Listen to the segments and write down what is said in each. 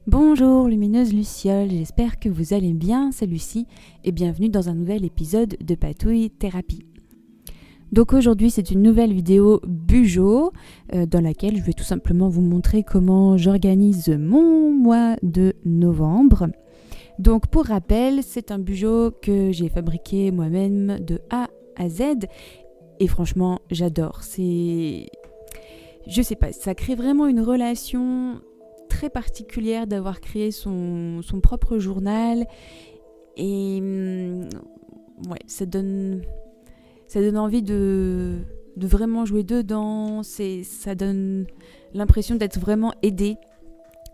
Bonjour lumineuse Luciole, j'espère que vous allez bien, c'est Lucie et bienvenue dans un nouvel épisode de Patouille Thérapie. Donc aujourd'hui c'est une nouvelle vidéo Bujo dans laquelle je vais tout simplement vous montrer comment j'organise mon mois de novembre. Donc pour rappel, c'est un Bujo que j'ai fabriqué moi-même de A à Z et franchement j'adore. Je sais pas, ça crée vraiment une relation très particulière d'avoir créé son propre journal et ouais, ça donne envie de vraiment jouer dedans, ça donne l'impression d'être vraiment aidé.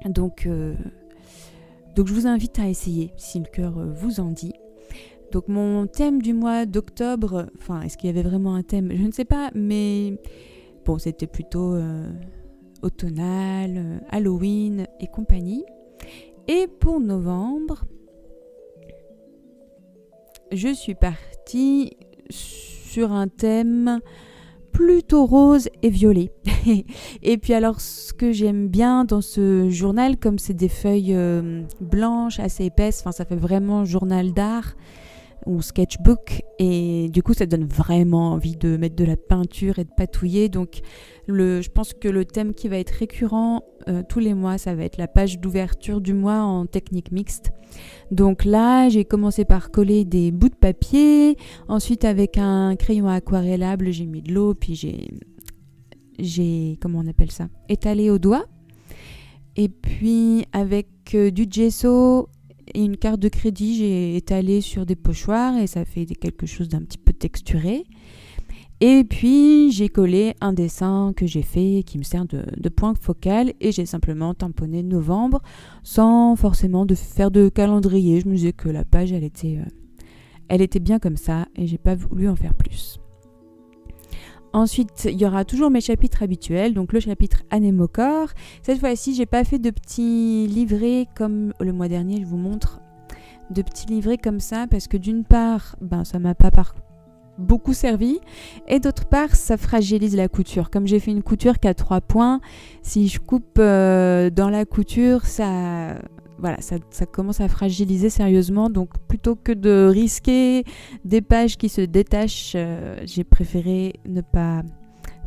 Donc je vous invite à essayer si le cœur vous en dit. Donc mon thème du mois d'octobre, enfin est-ce qu'il y avait vraiment un thème? Je ne sais pas, mais bon, c'était plutôt automnal, Halloween et compagnie. Et pour novembre, je suis partie sur un thème plutôt rose et violet. Et puis alors, ce que j'aime bien dans ce journal, comme c'est des feuilles blanches assez épaisses, enfin ça fait vraiment journal d'art ou sketchbook, et du coup ça donne vraiment envie de mettre de la peinture et de patouiller. Donc je pense que le thème qui va être récurrent tous les mois, ça va être la page d'ouverture du mois en technique mixte. Donc là j'ai commencé par coller des bouts de papier, ensuite avec un crayon aquarellable j'ai mis de l'eau, puis j'ai comment on appelle ça, étalé au doigt, et puis avec du gesso et une carte de crédit, j'ai étalé sur des pochoirs et ça fait quelque chose d'un petit peu texturé. Et puis j'ai collé un dessin que j'ai fait qui me sert de point focal et j'ai simplement tamponné novembre sans forcément faire de calendrier. Je me disais que la page elle était bien comme ça et j'ai pas voulu en faire plus. Ensuite, il y aura toujours mes chapitres habituels, donc le chapitre Anémocore. Cette fois-ci, j'ai pas fait de petits livrets comme le mois dernier, je vous montre. De petits livrets comme ça, parce que d'une part, ça m'a pas beaucoup servi, et d'autre part, ça fragilise la couture. Comme j'ai fait une couture qui a 3 points, si je coupe dans la couture, ça commence à fragiliser sérieusement. Donc plutôt que de risquer des pages qui se détachent, j'ai préféré ne pas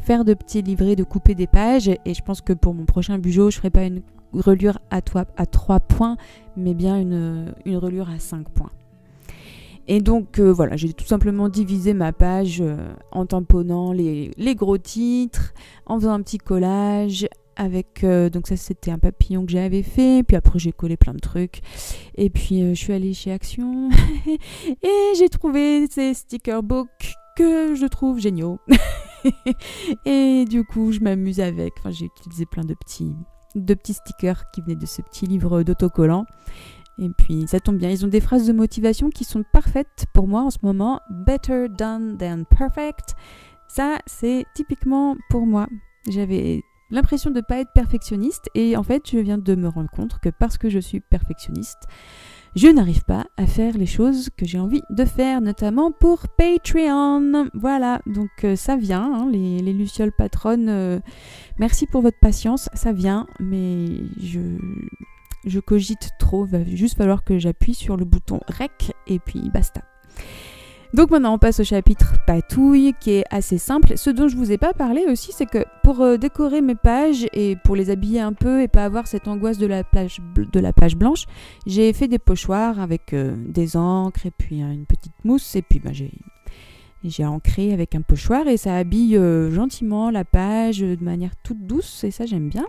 faire de petits livrets, de couper des pages. Et je pense que pour mon prochain Bujo, je ne ferai pas une reliure à 3 points, mais bien une reliure à 5 points. Et donc voilà, j'ai tout simplement divisé ma page en tamponnant les gros titres, en faisant un petit collage avec donc ça c'était un papillon que j'avais fait, puis après j'ai collé plein de trucs, et puis je suis allée chez Action et j'ai trouvé ces sticker books que je trouve géniaux. Et du coup je m'amuse avec, enfin j'ai utilisé plein de petits stickers qui venaient de ce petit livre d'autocollants. Et puis ça tombe bien, ils ont des phrases de motivation qui sont parfaites pour moi en ce moment. Better done than perfect. Ça c'est typiquement pour moi. J'avais l'impression de ne pas être perfectionniste et en fait je viens de me rendre compte que parce que je suis perfectionniste, je n'arrive pas à faire les choses que j'ai envie de faire, notamment pour Patreon. Voilà, donc ça vient, hein, les Lucioles patronnes, merci pour votre patience, ça vient, mais je cogite trop, il va juste falloir que j'appuie sur le bouton REC et puis basta. Donc maintenant on passe au chapitre patouille qui est assez simple. Ce dont je vous ai pas parlé aussi, c'est que pour décorer mes pages et pour les habiller un peu et pas avoir cette angoisse de la page blanche, j'ai fait des pochoirs avec des encres et puis une petite mousse, et puis j'ai ancré avec un pochoir et ça habille gentiment la page de manière toute douce et ça j'aime bien.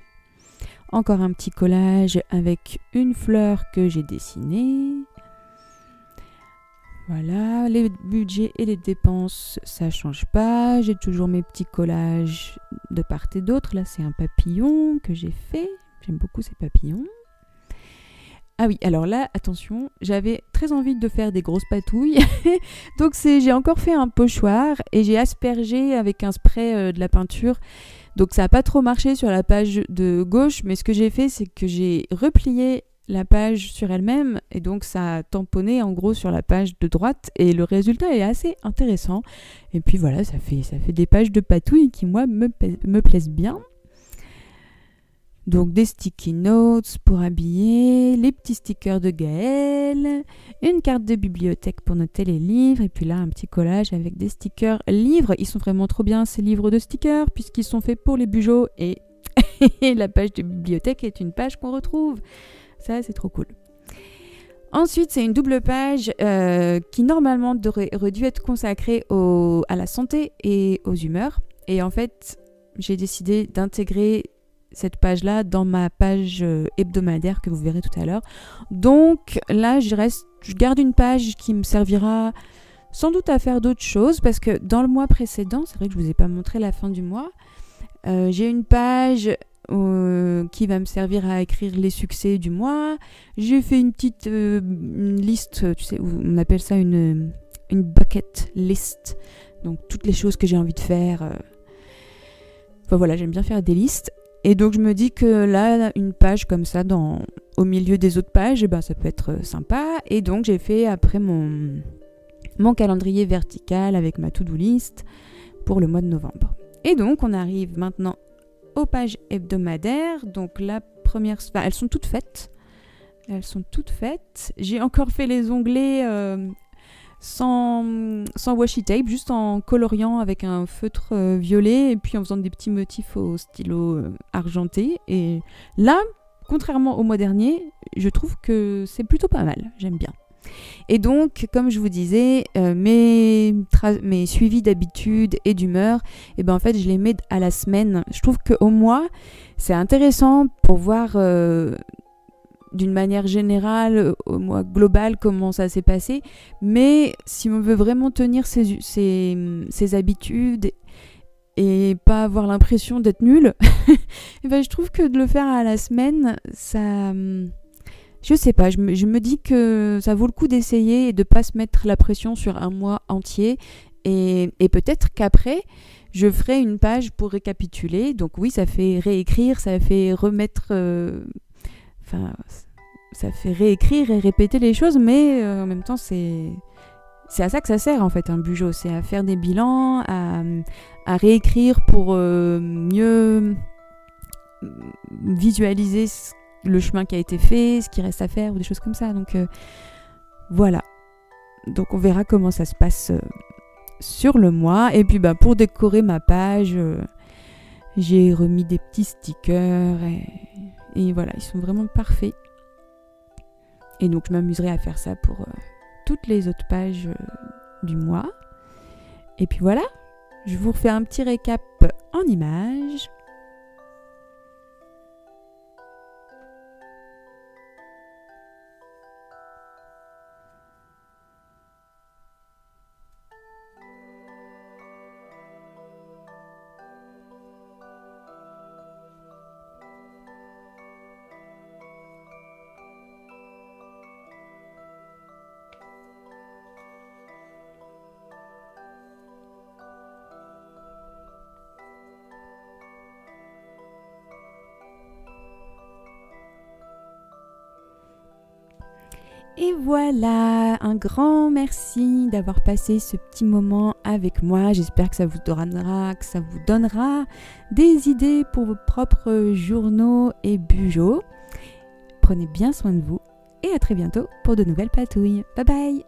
Encore un petit collage avec une fleur que j'ai dessinée. Voilà, les budgets et les dépenses, ça change pas. J'ai toujours mes petits collages de part et d'autre. Là, c'est un papillon que j'ai fait. J'aime beaucoup ces papillons. Ah oui, alors là, attention, j'avais très envie de faire des grosses patouilles. Donc j'ai encore fait un pochoir et j'ai aspergé avec un spray de la peinture. Donc ça n'a pas trop marché sur la page de gauche, mais ce que j'ai fait, c'est que j'ai replié la page sur elle-même et donc ça a tamponné en gros sur la page de droite et le résultat est assez intéressant. Et puis voilà, ça fait des pages de patouilles qui moi me plaisent bien. Donc des sticky notes pour habiller, les petits stickers de Gaëlle, une carte de bibliothèque pour noter les livres, et puis là un petit collage avec des stickers livres. Ils sont vraiment trop bien ces livres de stickers puisqu'ils sont faits pour les bugeots et la page de bibliothèque est une page qu'on retrouve. Ça c'est trop cool. Ensuite, c'est une double page qui normalement aurait dû être consacrée à la santé et aux humeurs. Et en fait, j'ai décidé d'intégrer cette page-là dans ma page hebdomadaire que vous verrez tout à l'heure. Donc là, je garde une page qui me servira sans doute à faire d'autres choses parce que dans le mois précédent, c'est vrai que je ne vous ai pas montré la fin du mois, j'ai une page qui va me servir à écrire les succès du mois. J'ai fait une petite liste, tu sais, on appelle ça une bucket list. Donc toutes les choses que j'ai envie de faire. Enfin voilà, j'aime bien faire des listes. Et donc je me dis que là, une page comme ça au milieu des autres pages, eh ben, ça peut être sympa. Et donc j'ai fait après mon calendrier vertical avec ma to-do list pour le mois de novembre. Et donc on arrive maintenant aux pages hebdomadaires. Donc la première, elles sont toutes faites. J'ai encore fait les onglets sans washi tape, juste en coloriant avec un feutre violet et puis en faisant des petits motifs au stylo argenté. Et là, contrairement au mois dernier, je trouve que c'est plutôt pas mal. J'aime bien. Et donc, comme je vous disais, mes suivis d'habitude et d'humeur, et ben en fait, je les mets à la semaine. Je trouve qu'au mois, c'est intéressant pour voir d'une manière générale, au mois global, comment ça s'est passé. Mais si on veut vraiment tenir ses habitudes et pas avoir l'impression d'être nul, et ben je trouve que de le faire à la semaine, ça... Je sais pas, je me dis que ça vaut le coup d'essayer et de pas se mettre la pression sur un mois entier. Et peut-être qu'après, je ferai une page pour récapituler. Donc oui, ça fait réécrire, ça fait remettre... ça fait réécrire et répéter les choses, mais en même temps, c'est à ça que ça sert en fait, un bugeot. C'est à faire des bilans, à réécrire pour mieux visualiser le chemin qui a été fait, ce qui reste à faire ou des choses comme ça. Donc voilà. Donc on verra comment ça se passe sur le mois. Et puis pour décorer ma page, j'ai remis des petits stickers et voilà, ils sont vraiment parfaits. Et donc je m'amuserai à faire ça pour toutes les autres pages du mois. Et puis voilà, je vous refais un petit récap en images. Et voilà, un grand merci d'avoir passé ce petit moment avec moi. J'espère que ça vous donnera des idées pour vos propres journaux et bugeots. Prenez bien soin de vous et à très bientôt pour de nouvelles patouilles. Bye bye!